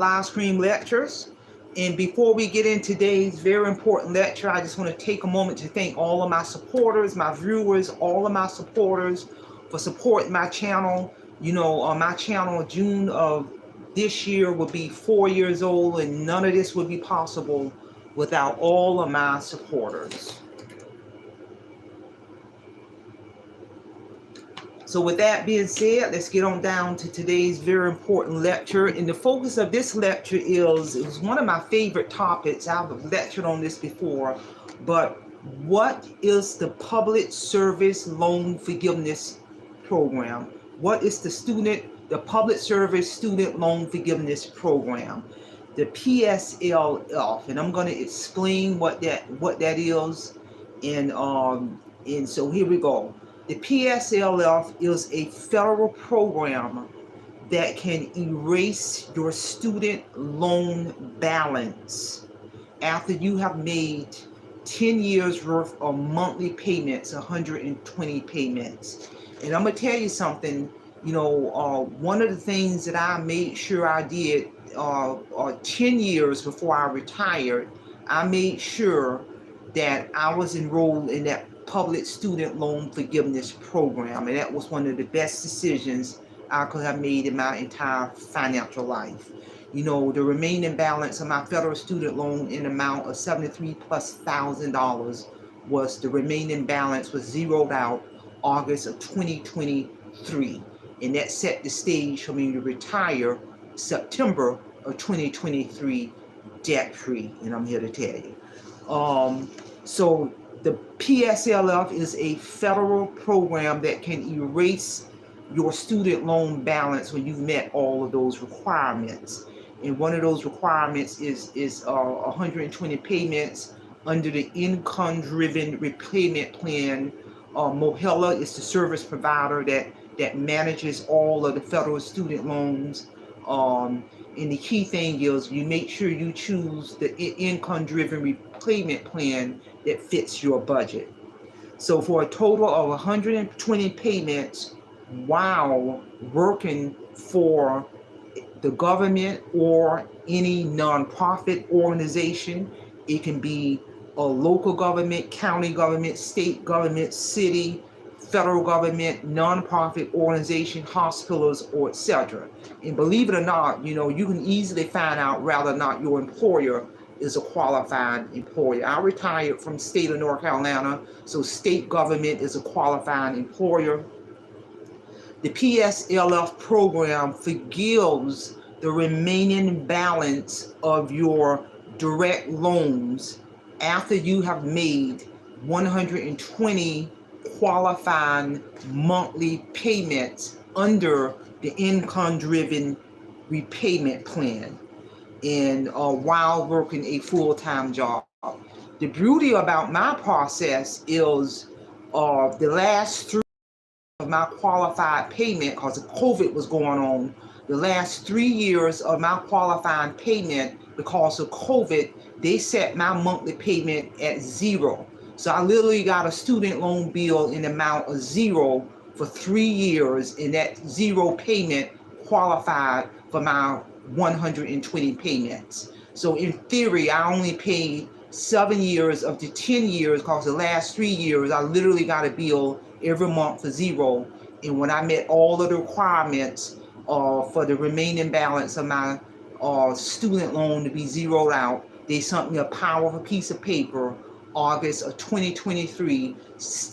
live stream lectures. And before we get into today's very important lecture, I just want to take a moment to thank all of my supporters, my viewers, all of my supporters for supporting my channel. On my channel, June of this year will be 4 years old, and none of this would be possible without all of my supporters. So with that being said, let's get on down to today's very important lecture. And the focus of this lecture is, it was one of my favorite topics. I've lectured on this before, but what is the Public Service Loan Forgiveness Program? What is the Public Service Student Loan Forgiveness Program? The PSLF, and I'm going to explain what that is. And so here we go. The PSLF is a federal program that can erase your student loan balance after you have made 10 years worth of monthly payments, 120 payments. And I'm going to tell you something, one of the things that I made sure I did 10 years before I retired, I made sure that I was enrolled in that Public Student Loan Forgiveness Program, and that was one of the best decisions I could have made in my entire financial life. The remaining balance of my federal student loan in amount of $73,000+ was the remaining balance was zeroed out August of 2023, and that set the stage for me to retire September of 2023 debt free, and I'm here to tell you. So the PSLF is a federal program that can erase your student loan balance when you've met all of those requirements. And one of those requirements is 120 payments under the income-driven repayment plan. MOHELA is the service provider that manages all of the federal student loans. And the key thing is you make sure you choose the income-driven repayment plan that fits your budget. So for a total of 120 payments while working for the government or any nonprofit organization, it can be a local government, county government, state government, city, federal government, nonprofit organization, hospitals, or etc. And believe it or not, you can easily find out whether or not your employer is a qualified employer. I retired from the state of North Carolina, so state government is a qualified employer. The PSLF program forgives the remaining balance of your direct loans after you have made 120 qualifying monthly payments under the income-driven repayment plan, and while working a full-time job. The beauty about my process is the last 3 of my qualified payment, because COVID was going on, the last 3 years of my qualifying payment, because of COVID, they set my monthly payment at 0. So I literally got a student loan bill in the amount of 0 for 3 years, and that 0 payment qualified for my 120 payments. So in theory, I only paid 7 years of the 10 years, because the last 3 years, I literally got a bill every month for 0. And when I met all of the requirements for the remaining balance of my student loan to be zeroed out, they sent me a powerful piece of paper, August of 2023,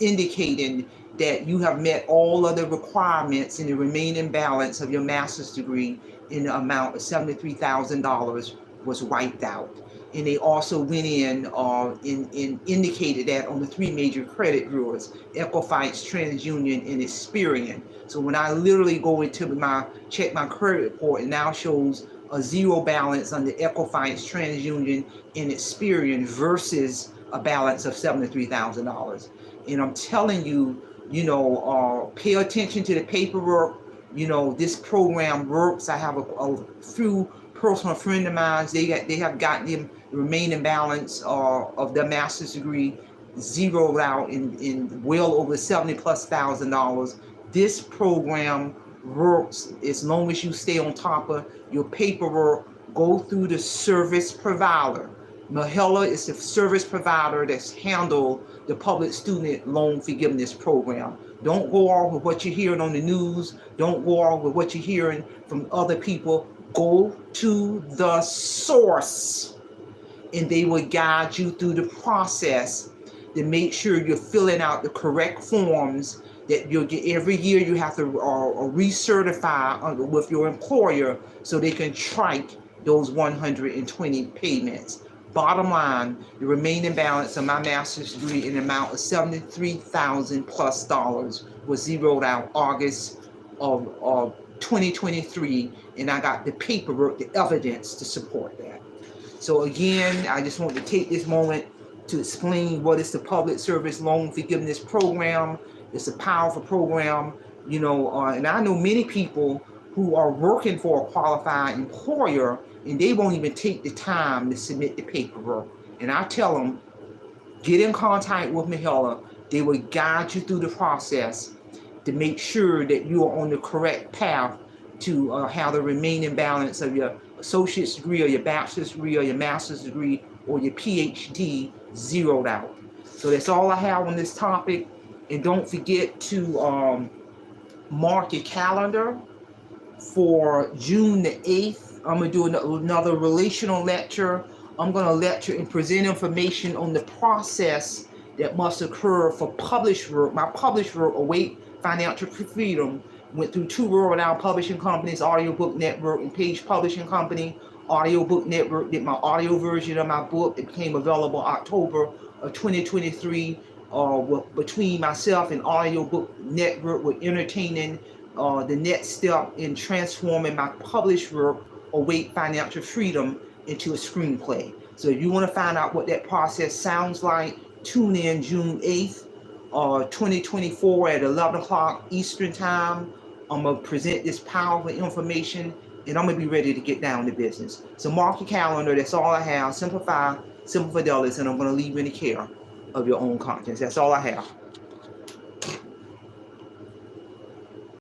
indicating that you have met all of the requirements and the remaining balance of your master's degree in the amount of $73,000 was wiped out. And they also went in and indicated that on the 3 major credit bureaus, Equifax, TransUnion, and Experian. So when I literally go into check my credit report, it now shows a 0 balance on the Equifax, TransUnion, and Experian versus a balance of $73,000. And I'm telling you, pay attention to the paperwork. This program works. I have a few personal friend of mine. They have gotten the remaining balance of their master's degree zeroed out in well over $70,000+. This program works as long as you stay on top of your paperwork, go through the service provider. Mahela is the service provider that's handle the public student loan forgiveness program. Don't go off with what you're hearing on the news. Don't go off with what you're hearing from other people. Go to the source, and they will guide you through the process to make sure you're filling out the correct forms that you'll get every year. You have to recertify with your employer so they can track those 120 payments. Bottom line, the remaining balance of my master's degree in the amount of $73,000 plus was zeroed out August of 2023, and I got the paperwork, the evidence to support that. So again, I just want to take this moment to explain what is the Public Service Loan Forgiveness Program. It's a powerful program, and I know many people who are working for a qualified employer, and they won't even take the time to submit the paperwork. And I tell them, get in contact with Mahela. They will guide you through the process to make sure that you are on the correct path to have the remaining balance of your associate's degree or your bachelor's degree or your master's degree or your PhD zeroed out. So that's all I have on this topic. And don't forget to mark your calendar for June the 8th. I'm going to do another relational lecture. I'm going to lecture and present information on the process that must occur for published work. My published work, Await Financial Freedom, went through 2 world-renowned publishing companies, Audiobook Network and Page Publishing Company. Audiobook Network did my audio version of my book. It became available October of 2023. Between myself and Audiobook Network, we're entertaining the next step in transforming my published work, Await Financial Freedom, into a screenplay. So if you want to find out what that process sounds like, tune in June 8th, 2024 at 11 o'clock Eastern Time. I'm going to present this powerful information, and I'm going to be ready to get down to business. So mark your calendar. That's all I have. Simplify, simple fidelis, and I'm going to leave you in the care of your own conscience. That's all I have.